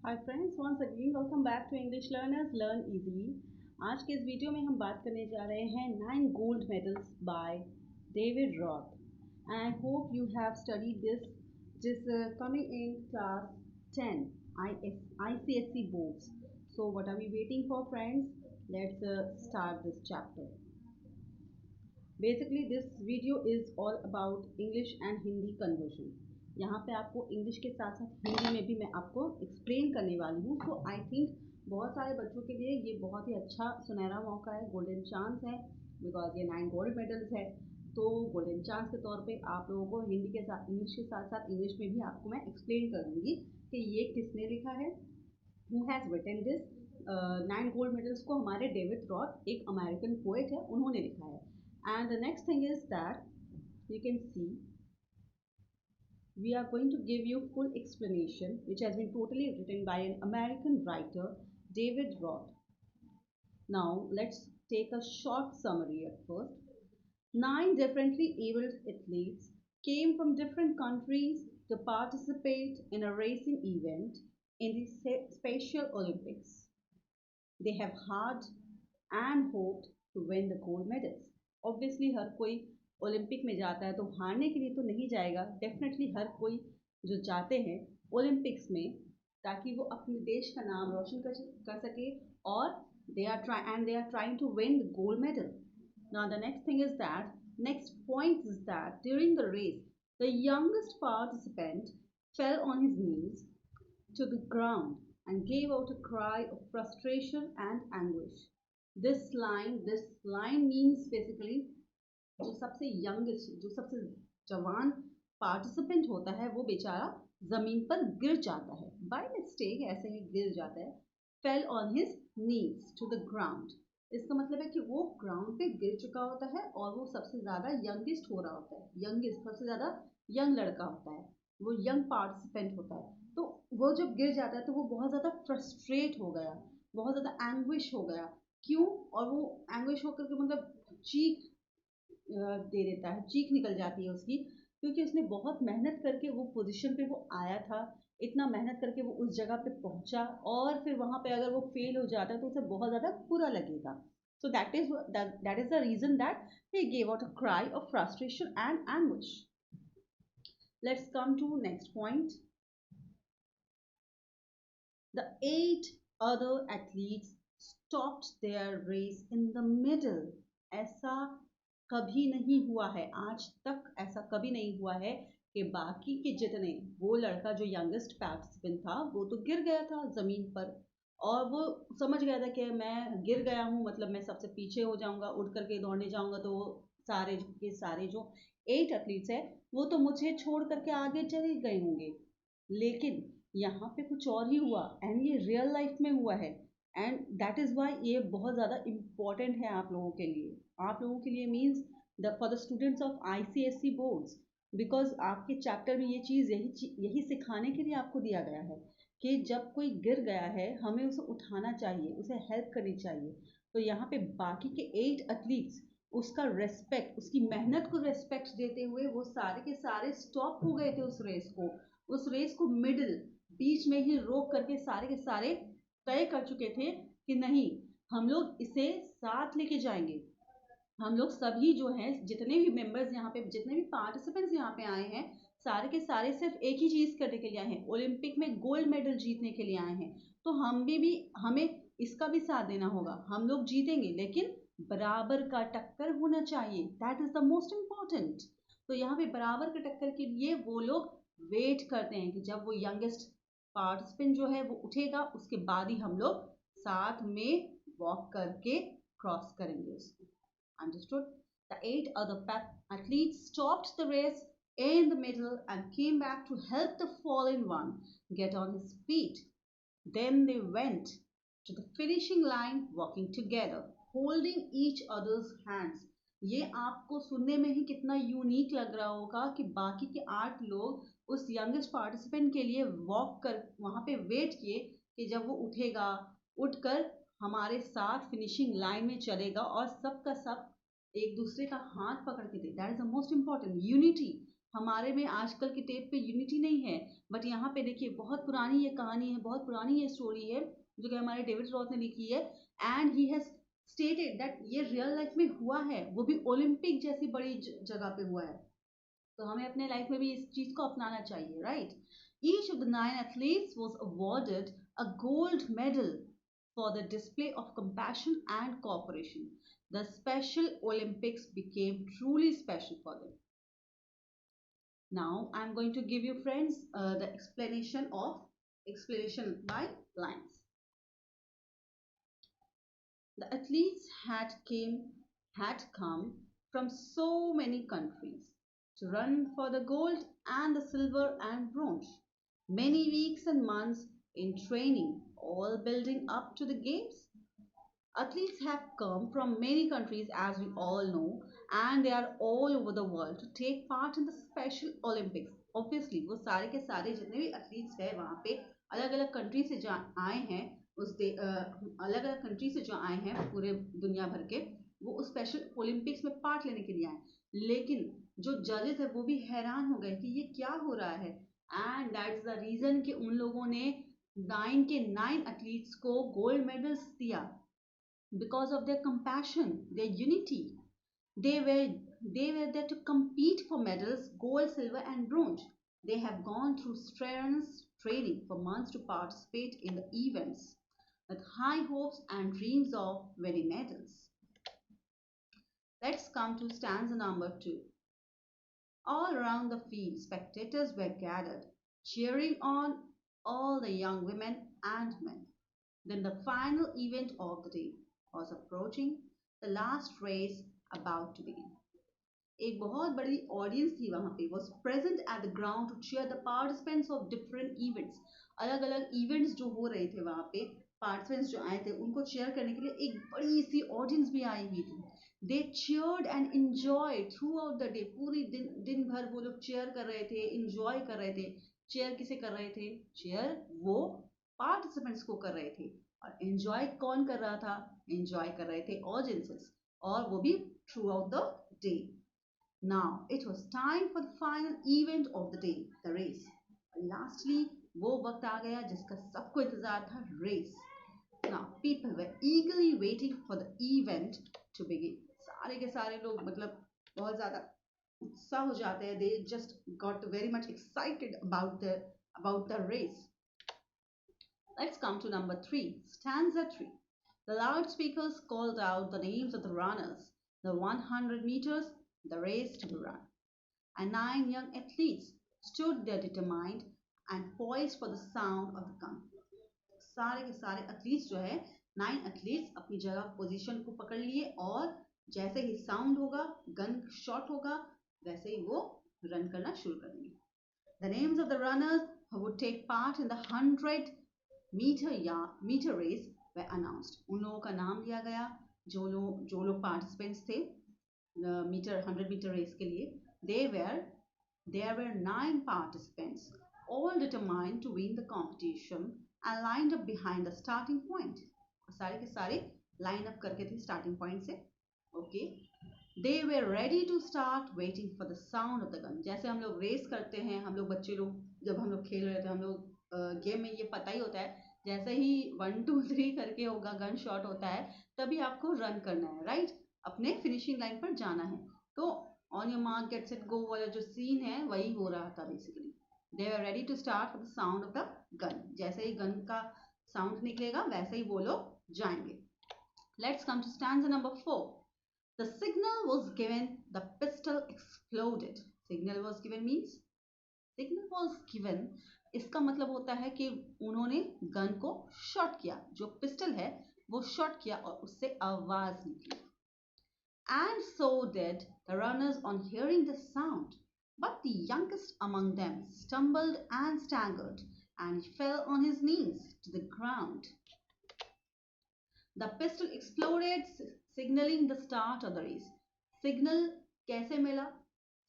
Hi friends, once again welcome back to English learners learn easily. आज के इस video में हम बात करने जा रहे हैं 9 gold medals by David Roth. I hope you have studied this जिस coming in class 10 ICSE boards. So what are we waiting for friends? Let's start this chapter. Basically this video is all about English and Hindi conversion. यहाँ पे आपको English के साथ साथ हिंदी में भी मैं आपको एक्सप्लेन करने वाली हूँ। तो आई थिंक बहुत सारे बच्चों के लिए ये बहुत ही अच्छा सुनहरा मौका है, गोल्डन चांस है, बिकॉज ये 9 गोल्ड मेडल्स है। तो गोल्डन चांस के तौर पे आप लोगों को हिंदी के साथ इंग्लिश के साथ साथ इंग्लिश में भी आपको मैं एक्सप्लेन कर दूँगी कि ये किसने लिखा है, who has written this. 9 gold medals को हमारे डेविड रॉथ, एक अमेरिकन पोएट है, उन्होंने लिखा है। And the next thing is that you can see we are going to give you full explanation which has been totally written by an American writer, David Roth. Now let's take a short summary at first. 9 differently abled athletes came from different countries to participate in a racing event in the Special Olympics. They have hard and hoped to win the gold medals. Obviously हर कोई Olympic में जाता है तो हारने के लिए तो नहीं जाएगा। डेफिनेटली हर कोई जो जाते हैं ओलंपिक्स में ताकि वो अपने देश का नाम रोशन कर सके, और they are trying to win the gold medal. Now the next point is that during the race the youngest participant fell on his knees to the ground and gave out a cry of frustration and anguish. This line means basically जो सबसे youngest, जो सबसे जवान participant होता है वो बेचारा जमीन पर गिर जाता है, बाय मिस्टेक ऐसे ही गिर जाता है। Fell on his knees to the ground, इसका मतलब है कि वो ग्राउंड पे गिर चुका होता है और वो सबसे ज़्यादा यंगेस्ट हो रहा होता है, यंगेस्ट सबसे ज़्यादा यंग लड़का होता है, वो यंग पार्टिसिपेंट होता है। तो वो जब गिर जाता है तो वो बहुत ज़्यादा फ्रस्ट्रेट हो गया, बहुत ज़्यादा एंग्विश हो गया। क्यों? और वो एंग्विश होकर के मतलब चीख दे देता है, चीख निकल जाती है उसकी, क्योंकि उसने बहुत मेहनत करके वो पोजीशन पे वो आया था, इतना मेहनत करके वो उस जगह पे पहुंचा, और फिर वहां पे अगर वो फेल हो जाता है तो उसे बहुत ज़्यादा बुरा लगेगा। So that is the reason that he gave out a cry of frustration and anguish. Let's come to next point. The 8 other athletes stopped their race in the middle. ऐसा कभी नहीं हुआ है, आज तक ऐसा कभी नहीं हुआ है कि बाकी के जितने, वो लड़का जो यंगेस्ट पार्टिसिपेंट था वो तो गिर गया था ज़मीन पर, और वो समझ गया था कि मैं गिर गया हूँ मतलब मैं सबसे पीछे हो जाऊंगा, उठ करके दौड़ने जाऊंगा तो सारे के सारे जो 8 एथलीट्स है वो तो मुझे छोड़ करके आगे चले गए होंगे। लेकिन यहाँ पे कुछ और ही हुआ, एंड ये रियल लाइफ में हुआ है, एंड दैट इज़ वाई ये बहुत ज़्यादा इम्पॉर्टेंट है आप लोगों के लिए। आप लोगों के लिए means for the students of ICSE boards, because आपके चैप्टर में ये चीज़ यही सिखाने के लिए आपको दिया गया है कि जब कोई गिर गया है हमें उसे उठाना चाहिए, उसे हेल्प करनी चाहिए। तो यहाँ पे बाकी के 8 एथलीट्स उसका रेस्पेक्ट, उसकी मेहनत को रेस्पेक्ट देते हुए वो सारे के सारे स्टॉप हो गए थे उस रेस को मिडिल, बीच में ही रोक करके सारे के सारे तय कर चुके थे कि नहीं, हम लोग इसे साथ लेके जाएंगे। हम लोग सभी जो हैं, जितने भी मेंबर्स यहाँ पे, जितने भी पार्टिसिपेंट्स यहाँ पे आए हैं, सारे के सारे सिर्फ एक ही चीज करने के लिए आए हैं, ओलंपिक में गोल्ड मेडल जीतने के लिए आए हैं। तो हमें इसका भी साथ देना होगा, हम लोग जीतेंगे लेकिन बराबर का टक्कर होना चाहिए, that is the most important. तो यहाँ पे बराबर के टक्कर के लिए वो लोग वेट करते हैं कि जब वो यंगेस्ट पार्टिसिपेंट जो है वो उठेगा, उसके बाद ही हम लोग साथ में वॉक करके क्रॉस करेंगे उसको। Understood? The 8 other athletes stopped the race in the middle and came back to help the fallen one get on his feet. Then they went to the finishing line walking together, holding each other's hands. ये आपको सुनने में ही कितना unique लग रहा होगा कि बाकी के 8 लोग उस यंगेस्ट पार्टिसिपेंट के लिए वॉक कर वहाँ पे वेट किए कि जब वो उठेगा, उठकर हमारे साथ फिनिशिंग लाइन में चलेगा और सबका सब एक दूसरे का हाथ पकड़ के दे। That is the most important unity. हमारे में आजकल के डेट पे यूनिटी नहीं है, बट यहाँ पे देखिए बहुत पुरानी ये कहानी है, बहुत पुरानी ये स्टोरी है जो कि हमारे डेविड रॉथ ने लिखी है। And he has stated that ये रियल लाइफ में हुआ है, वो भी ओलंपिक जैसी बड़ी जगह पे हुआ है। तो हमें अपने लाइफ में भी इस चीज को अपनाना चाहिए, right? Each of the 9 athletes was awarded a gold medal for the display of compassion and cooperation. The Special Olympics became truly special for them. Now I'm going to give you friends the explanation by lines. The athletes had come from so many countries to run for the gold and the silver and bronze. Many weeks and months in training, all building up to the games. Athletes have come from many countries, as we all know, and they are all over the world to take part in the Special Olympics. Obviously, वो सारे के सारे जितने भी athletes हैं वहाँ पे अलग अलग कंट्री से जो आए हैं, अलग अलग कंट्री से जो आए हैं पूरे दुनिया भर के, वो उस स्पेशल ओलंपिक्स में पार्ट लेने के लिए आए। लेकिन जो जजेस है वो भी हैरान हो गए कि ये क्या हो रहा है। एंड दैट्स द रीजन कि उन लोगों ने 9 एथलीट्स को गोल्ड मेडल्स दिया, because of their compassion, their unity. They were, they were there to compete for medals, gold, silver, and bronze. They have gone through strenuous training for months to participate in the events with high hopes and dreams of winning medals. Let's come to stanza number 2. All around the field, spectators were gathered, cheering on all the young women and men. Then the final event of the day was approaching, the last race about to begin. एक बहुत बड़ी audience थी वहां पे, was present at the ground to cheer the participants of different events. अलग अलग events जो हो रहे थे वहां पे, पार्टिसिपेंट्स जो आए थे उनको चेयर करने के लिए एक बड़ी सी ऑडियंस भी आई हुई थी. They cheered and enjoyed throughout the day. पूरी दिन भर वो लोग चेयर कर रहे थे, enjoy कर रहे थे. चेयर किसे कर रहे थे? चेयर वो पार्टिसिपेंट्स को कर रहे थे. और एंजॉय कौन कर रहा था? एंजॉय कर रहे थे ऑडियंसेस, और वो भी throughout the day. Now it was time for the final event of the day, the race. Lastly वो वक्त आ गया जिसका सबको इंतजार था, race. Now people were eagerly waiting for the event to begin. सारे के सारे लोग मतलब बहुत ज्यादा उत्साह हो जाते हैं. They just got very much excited about the race. Let's come to number 3, stanza 3. The loudspeakers called out the names of the runners, the 100 meters, the race to be run. And 9 young athletes stood there determined and poised for the sound of the gun. सारे के सारे athletes जो है 9 athletes अपनी जगह position को पकड़ लिए, और जैसे ही साउंड होगा, गन शॉट होगा, वैसे ही वो रन करना शुरू करेंगे. The names of the runners who would take part in the 100 meter race were announced. उन लोगों का नाम लिया गया जो लोग पार्टिसिपेंट्स थे मीटर 100 मीटर रेस के लिए. There were 9 participants, all determined to win the competition and lined up behind the starting point. सारे के सारे लाइन अप करके थे स्टार्टिंग पॉइंट से. Okay. They were ready to start waiting for the sound of the gun. जैसे हम लोग race करते हैं, हम लोग बच्चे लोग जब हम लोग खेल रहे थे, हम लोग गेम में ये पता ही होता है, जैसे ही 1 2 3 करके होगा, गन शॉट होता है, तभी आपको रन करना है, राइट? अपने फिनिशिंग लाइन पर जाना है. तो on your mark get set go वाला जो सीन है वही हो रहा था basically. They are ready to start with the sound of the gun. जैसे ही गन का साउंड निकलेगा वैसे ही वो लोग जाएंगे. Let's come to stanza number 4. The signal was given, the pistol exploded. Signal was given means signal was given, इसका मतलब होता है कि उन्होंने गन को शॉट किया, जो पिस्टल है वो शॉट किया और उससे आवाज निकली. And so did the runners on hearing the sound, but the youngest among them stumbled and staggered, and he fell on his knees to the ground. The pistol exploded, signaling the start of the race. Signal कैसे मिला?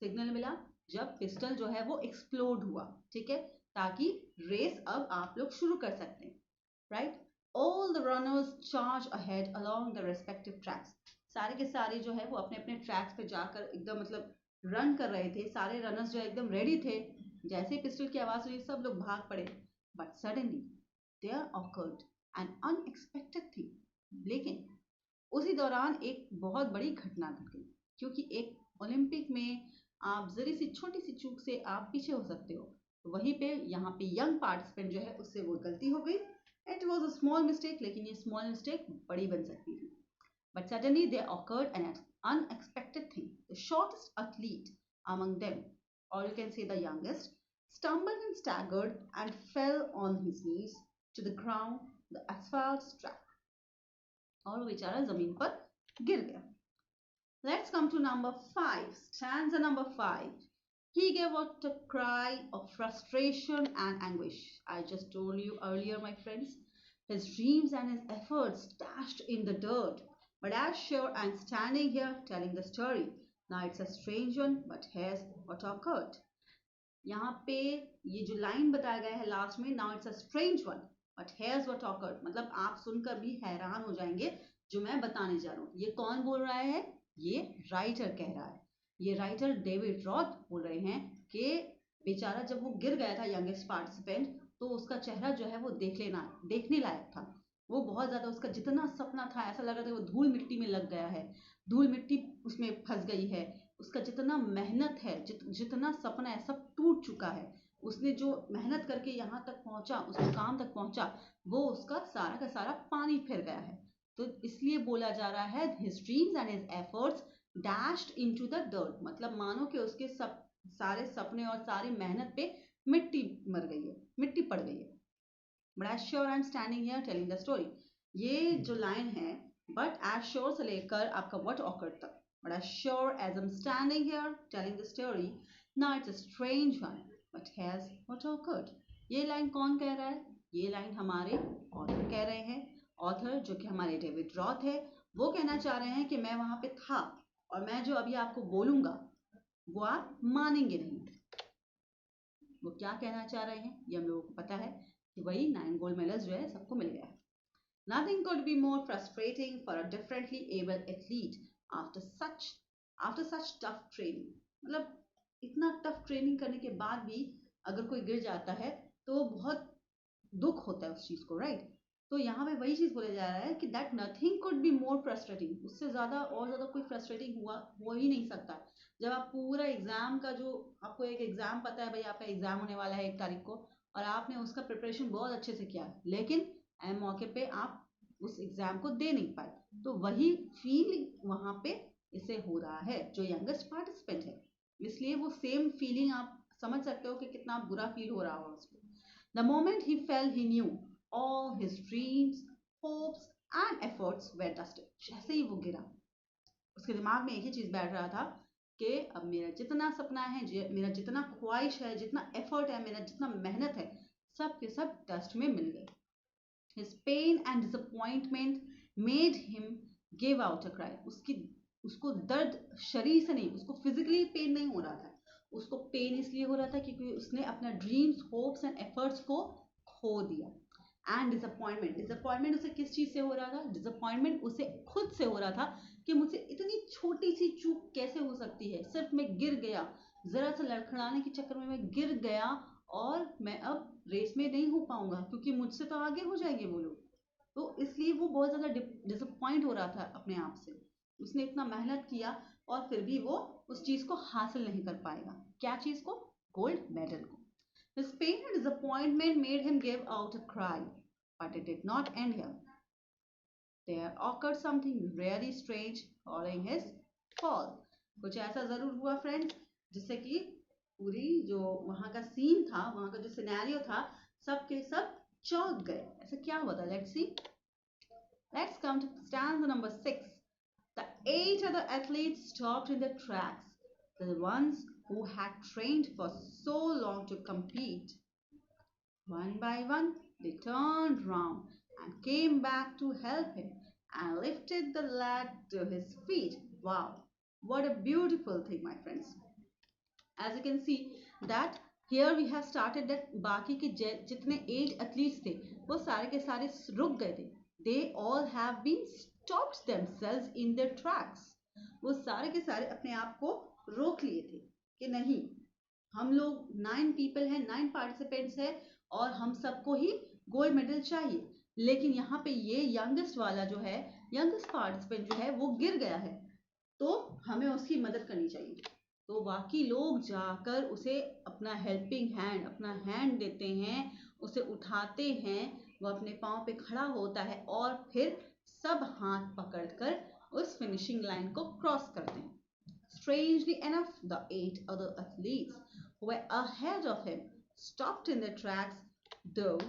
Signal मिला जब pistol जो है वो explode हुआ, ठीक है, ताकि रेस अब आप लोग शुरू कर सकते हैं, right? All the runners charge ahead along the respective tracks. सारे के सारे जो है वो अपने अपने ट्रैक्स पे जाकर एकदम मतलब रन कर रहे थे, सारे रनर्स जो एकदम रेडी थे, जैसे पिस्टल की आवाज हुई सब लोग भाग पड़े। But suddenly there occurred an unexpected thing. लेकिन उसी दौरान एक बहुत बड़ी घटना घट गई, क्योंकि एक ओलंपिक में आप जरी सी छोटी सी चूक से आप पीछे हो सकते हो। तो वहीं पे यहाँ पे यंग पार्टिसिपेंट जो है उससे वो गलती हो गई। It was a small mistake, लेकिन ये स्मॉल मिस्टेक बड़ी बन सकती थी। But suddenly there occurred an unexpected thing. The shortest athlete among them, or you can say the youngest, stumbled and staggered and fell on his knees to the ground, the asphalt track. और बेचारा जमीन पर गिर गया. Let's come to number 5. Stanza number 5. He gave out a cry of frustration and anguish. I just told you earlier, my friends. His dreams and his efforts dashed in the dirt. But as sure I'm standing here telling the story. Now it's a strange one, but here's what occurred. यहाँ पे ये जो line बताया गया है last में, now it's a strange one but hairs what awkward, मतलब आप सुनकर भी हैरान हो जाएंगे जो मैं बताने जा रहा हूँ. ये कौन बोल रहा है? ये राइटर कह रहा है. ये राइटर डेविड रॉथ बोल रहे हैं कि बेचारा जब वो गिर गया था यंगेस्ट पार्टिसिपेंट, तो उसका चेहरा जो है वो देखने लायक था. वो बहुत ज्यादा, उसका जितना सपना था ऐसा लग रहा था वो धूल मिट्टी में लग गया है, धूल मिट्टी उसमें फंस गई है. उसका जितना मेहनत है, जितना सपना है, सब टूट चुका है. उसने जो मेहनत करके यहाँ तक पहुंचा, उस मुकाम तक पहुंचा, वो उसका सारा का सारा पानी फिर गया है. तो इसलिए बोला जा रहा है his dreams and his efforts dashed into the dirt, मतलब मानो कि उसके सारे सपने और सारी मेहनत पे मिट्टी मर गई है, मिट्टी पड़ गई है. But as sure I'm standing here telling the story, ये जो लाइन है but as sure से लेकर आपका what occurred तक. But as sure as I'm standing here telling the story, now it's a strange one, but here's what occurred. ये line कौन कह रहा है? ये लाइन हमारे ऑथर कह रहे हैं. ऑथर जो कि हमारे डेविड रॉथ है, वो कहना चाह रहे हैं कि मैं वहां पे था और मैं जो अभी आपको बोलूंगा वो आप मानेंगे नहीं. वो क्या कहना चाह रहे हैं ये हम लोगों को पता है कि वही 9 गोल्ड मेडल्स जो है सबको मिल गया है. Nothing could be more frustrating for a differently able athlete after such tough training. मतलब इतना टफ ट्रेनिंग करने के बाद भी अगर कोई गिर जाता है तो बहुत दुख होता है उस चीज को, राइट? तो यहाँ पे वही चीज बोला जा रहा है कि that nothing could be more frustrating. उससे ज्यादा और ज्यादा कोई फ्रस्ट्रेटिंग हो ही नहीं सकता. जब आप पूरा एग्जाम का जो आपको एक एग्जाम पता है, भाई आपका एग्जाम होने वाला है 1 तारीख को, और आपने उसका प्रिपरेशन बहुत अच्छे से किया, लेकिन एन मौके पे आप उस एग्जाम को दे नहीं पाए, तो वही फील वहां पे इसे हो रहा है जो यंगेस्ट पार्टिसिपेंट है. इसलिए वो सेम फीलिंग आप समझ सकते हो कि कितना बुरा फील हो रहा होगा उसको. The moment he fell, he knew all his dreams, hopes and efforts were dusted. जैसे ही वो गिरा, उसके दिमाग में एक ही चीज बैठ रहा था कि अब मेरा जितना सपना है, मेरा जितना ख्वाहिश है, जितना एफर्ट है, मेरा जितना मेहनत है, सब के सब डस्ट में मिल गए. His pain and disappointment made him give out a cry. उसको दर्द शरीर से नहीं, उसको फिजिकली पेन नहीं हो रहा था, उसको पेन इसलिए हो रहा था क्योंकि उसने अपना ड्रीम्स, होप्स एंड एफर्ट्स को खो दिया. एंड डिसअपॉइंटमेंट उसे किस चीज से हो रहा था? डिसअपॉइंटमेंट उसे खुद से हो रहा था कि मुझसे इतनी छोटी सी चूक कैसे हो सकती है, सिर्फ मैं गिर गया, जरा सा लड़खड़ाने के चक्कर में मैं गिर गया और मैं अब रेस में नहीं हो पाऊंगा क्योंकि मुझसे तो आगे हो जाएंगे वो लोग. तो इसलिए वो बहुत ज्यादा डिसअपॉइंट हो रहा था अपने आप से. उसने इतना मेहनत किया और फिर भी वो उस चीज को हासिल नहीं कर पाएगा. क्या चीज को? गोल्ड मेडल को. His pain and disappointment made him give out a cry, but it did not end here. There occurred something really strange following his fall. कुछ ऐसा जरूर हुआ फ्रेंड्स जिससे कि पूरी जो वहां का सीन था, वहां का जो सिनेरियो था, सब के सब चौंक गए. ऐसा क्या हुआ था? Let's see. Let's come to stanza number 6. The 8 other athletes stopped in their tracks, the ones who had trained for so long to compete. One by one, they turned round and came back to help him and lifted the lad to his feet. Wow, what a beautiful thing, my friends. As you can see that here we have started that बाकी के जितने 8 athletes थे वो सारे के सारे रुक गए थे. They all have been stopped themselves in their tracks. वो सारे के सारे अपने आप को रोक लिए थे कि नहीं, हम लोग 9 पीपल हैं, 9 पार्टिसिपेंट्स हैं और हम सबको ही गोल्ड मेडल चाहिए। लेकिन यहाँ पे ये यंगेस्ट वाला जो है, यंगेस्ट पार्टिसिपेंट जो है वो गिर गया है, तो हमें उसकी मदद करनी चाहिए। तो बाकी लोग जाकर उसे अपना हेल्पिंग हैंड, अपना हैंड देते हैं, उसे उठाते हैं, वो अपने पाँव पे खड़ा होता है और फिर सब हाथ पकड़कर उस फिनिशिंग लाइन को क्रॉस करते हैं। Strangely enough, the 8 other athletes who were ahead of him stopped in their tracks, though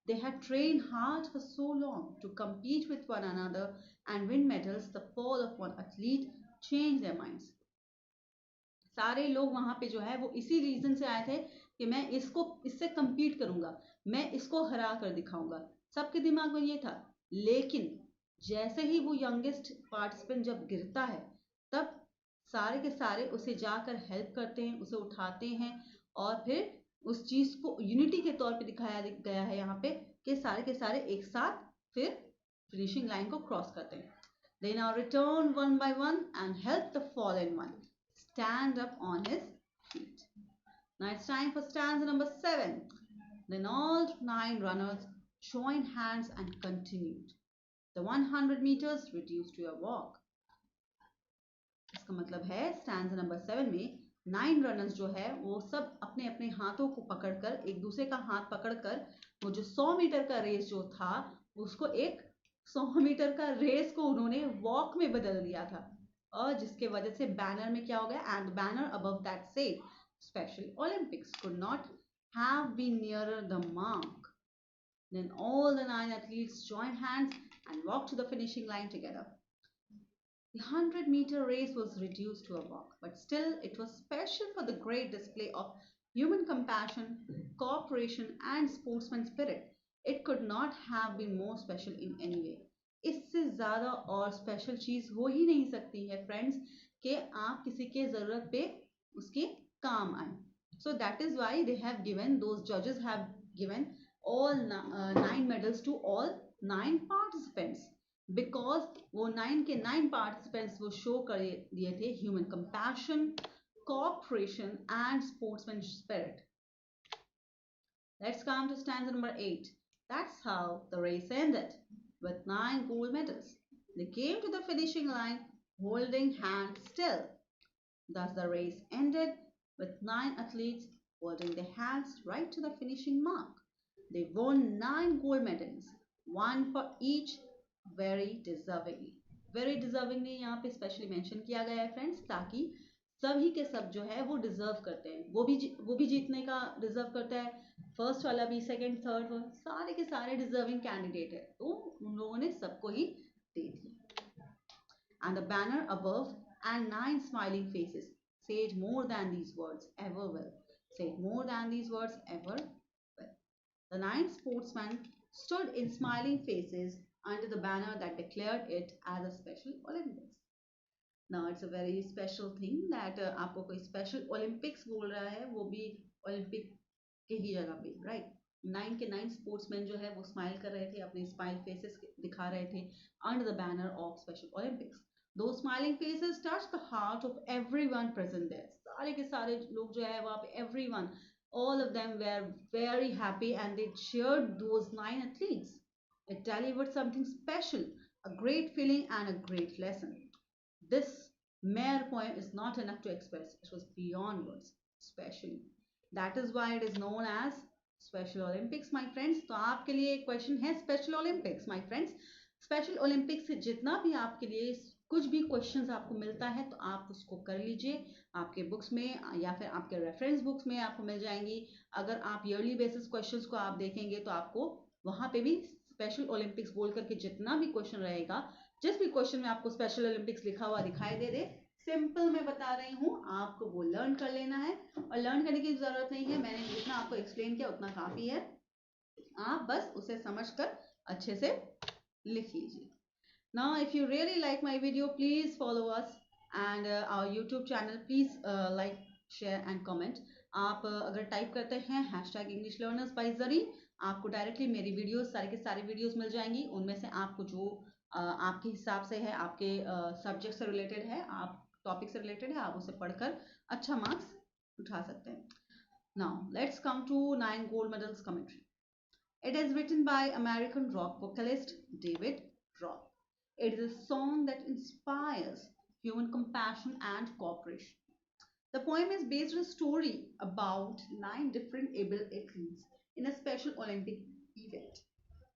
they had trained hard for so long to compete with one another and win medals. The fall of one athlete changed their minds. सारे लोग वहां पे जो है वो इसी reason से आए थे कि मैं इससे compete करूंगा, मैं इसको हरा कर दिखाऊंगा, सबके दिमाग में ये था। लेकिन जैसे ही वो यंगेस्ट पार्टिसिपेंट जब गिरता है, तब सारे के सारे उसे जाकर हेल्प करते हैं, उसे उठाते हैं और फिर उस चीज को यूनिटी के तौर पे दिखाया गया है यहाँ पे कि सारे के सारे एक साथ फिर फिनिशिंग लाइन को क्रॉस करते हैं। They now return one by one and help the fallen one stand up on his feet. Now it's time for stanza number 7. Then all 9 runners joined hands and continued. The 100 meters reduced to a walk. इसका मतलब है stanza number 7 में 9 runners जो है वो सब अपने अपने हाथों को पकड़कर, एक दूसरे का हाथ पकड़कर, वो जो 100 मीटर का रेस जो था उसको एक 100 मीटर का रेस को उन्होंने वॉक में बदल दिया था। और जिसके वजह से बैनर में क्या हो गया, and banner above that said special Olympics could not have been nearer the mark. Then all the 9 athletes joined hands and walked to the finishing line together. The 100-meter race was reduced to a walk, but still it was special for the great display of human compassion, cooperation, and sportsman spirit. It could not have been more special in any way. इससे ज़्यादा और special चीज़ हो ही नहीं सकती है friends कि आप किसी के ज़रूरत पे उसके काम आए. So that is why they have given, those judges have given all 9 medals to all 9 participants. Because वो 9 के 9 पार्टिसिपेंट्स वो शो कर दिए थे human compassion, cooperation and sportsman spirit. Let's come to stanza number 8. That's how the race ended, with 9 gold medals. They came to the finishing line holding hands still. Thus the race ended with 9 athletes holding their hands right to the finishing mark. They won 9 gold medals, one for each, very deservingly. Very deservingly यहाँ पे specially mention किया गया है friends, ताकि सभी के सब जो है वो डिजर्व करते हैं, वो भी जीतने का डिजर्व करता है, फर्स्ट वाला भी, सेकंड, थर्ड, सारे के सारे डिजर्विंग कैंडिडेट है, तो उन लोगों ने सबको ही दे दिया. And the banner above and 9 smiling faces said more than these words ever will. Said more than these words ever will. The 9 sportsmen stood in smiling faces under the banner that declared it as a Special Olympics. Now it's a very special thing that आपको कोई Special Olympics बोल रहा है, वो भी Olympic के ही जगह पे, right? 9 के 9 स्पोर्ट्समैन जो है वो स्माइल कर रहे थे, अपने स्माइल फेसेस दिखा रहे थे under the banner of Special Olympics. Those smiling faces touched the heart of everyone present there. सारे के सारे लोग जो है वहाँ पे everyone, all of them were very happy and they cheered those 9 athletes. It delivered something special, a great feeling and a great lesson. This mere poem is not enough to express. It was beyond words, especially. That is why it is known as Special Olympics, my friends. तो आपके लिए एक question है Special Olympics, my friends. Special Olympics से जितना भी आपके लिए कुछ भी क्वेश्चंस आपको मिलता है तो आप उसको कर लीजिए, आपके बुक्स में या फिर आपके रेफरेंस बुक्स में आपको मिल जाएंगी. अगर आप ईयरली बेसिस क्वेश्चंस को आप देखेंगे तो आपको वहां पे भी स्पेशल ओलंपिक्स बोल करके जितना भी क्वेश्चन रहेगा, जिस भी क्वेश्चन में आपको स्पेशल ओलंपिक्स लिखा हुआ दिखाई दे दे, सिंपल मैं बता रही हूँ, आपको वो लर्न कर लेना है. और लर्न करने की जरूरत नहीं है, मैंने जितना आपको एक्सप्लेन किया उतना काफी है, आप बस उसे समझकर अच्छे से लिख लीजिए. Now if you really like my video, please follow us and our YouTube channel. Please like, share and comment. आप अगर टाइप करते हैं #EnglishLearnersByZari, आपको डायरेक्टली मेरी वीडियोस, सारे के सारे वीडियोस मिल जाएंगी. उनमें से आपको जो आपके हिसाब से है, आपके सब्जेक्ट से रिलेटेड है, आप टॉपिक से रिलेटेड है, आप उसे पढ़कर अच्छा मार्क्स उठा सकते हैं. Now let's come to 9 gold medals commentary. It is written by American rock vocalist David Roth. It is a song that inspires human compassion and cooperation. The poem is based on a story about 9 different able athletes in a special Olympic event.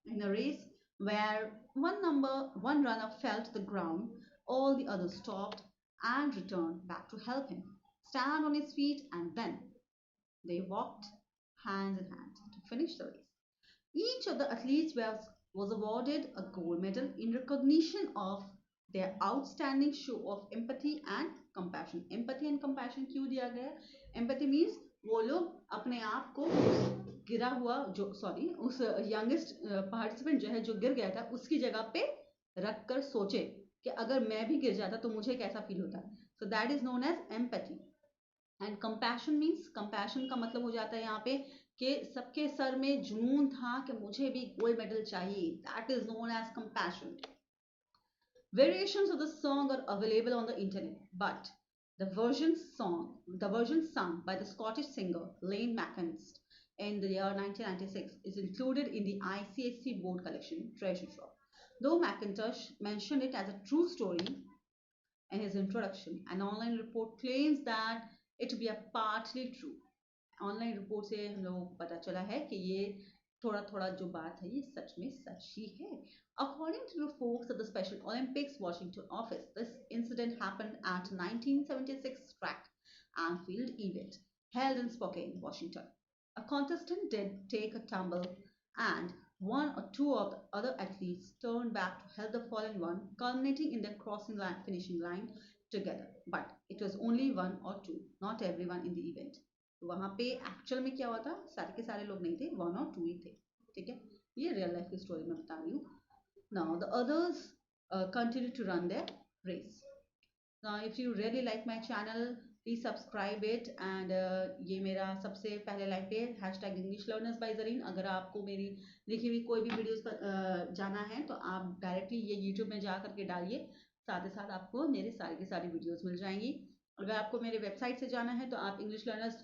In a race where one runner fell to the ground, all the others stopped and returned back to help him stand on his feet, and then they walked hand in hand to finish the race. Each of the athletes was awarded a gold medal in recognition of their outstanding show of empathy and compassion. Empathy and compassion क्यों दिया गया? Empathy means वो लोग अपने आप को उस गिरा हुआ उस यंगेस्ट पार्टिसिपेंट जो है जो गिर गया था उसकी जगह पे रख कर सोचे कि अगर मैं भी गिर जाता तो मुझे कैसा फील होता. So that is known as empathy. And compassion means, compassion का मतलब हो जाता है यहाँ पे कि सबके सर में जुनून था कि मुझे भी गोल्ड मेडल चाहिए. That is known as compassion. Variations of the song are available on the internet, but the version sung by the Scottish singer Lane McInnes in the year 1996 is included in the ICSC board collection Treasure Trove. Though McIntosh mentioned it as a true story in his introduction, an online report claims that it to be a partly true. Online report से हम लोगों को पता चला है कि ये थोड़ा थोड़ा जो बात है ये सच में सच ही है. According to the folks at the Special Olympics Washington office, this incident happened at 1976 track and field event held in Spokane, Washington. A contestant did take a tumble, and one or two of the other athletes turned back to help the fallen one, culminating in their finishing line together. But it was only one or two, not everyone in the event. वहां पे actual में क्या हुआ था, सारे के सारे लोग नहीं थे, 1 और 2 ही थे. ठीक है, ये रियल लाइफ की स्टोरी में बता रही हूँ. Now the others continue to run their race. Now if you really like my channel, please subscribe it. And ये मेरा सबसे पहले लाइफ पे hashtag English learners by Zareen. अगर आपको मेरी लिखी हुई कोई भी वीडियोस पर जाना है तो आप डायरेक्टली ये यूट्यूब में जा करके डालिए, साथ ही साथ आपको मेरे सारी की सारी वीडियोस मिल जाएंगी. अगर आपको मेरे वेबसाइट से जाना है तो आप इंग्लिश लर्नर्स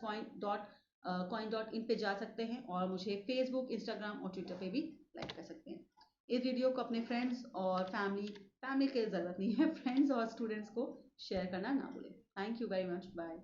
coin.in पे जा सकते हैं और मुझे फेसबुक, इंस्टाग्राम और ट्विटर पे भी लाइक कर सकते हैं. इस वीडियो को अपने फ्रेंड्स और फैमिली की ज़रूरत नहीं है, फ्रेंड्स और स्टूडेंट्स को शेयर करना ना भूलें. Thank you very much. Bye.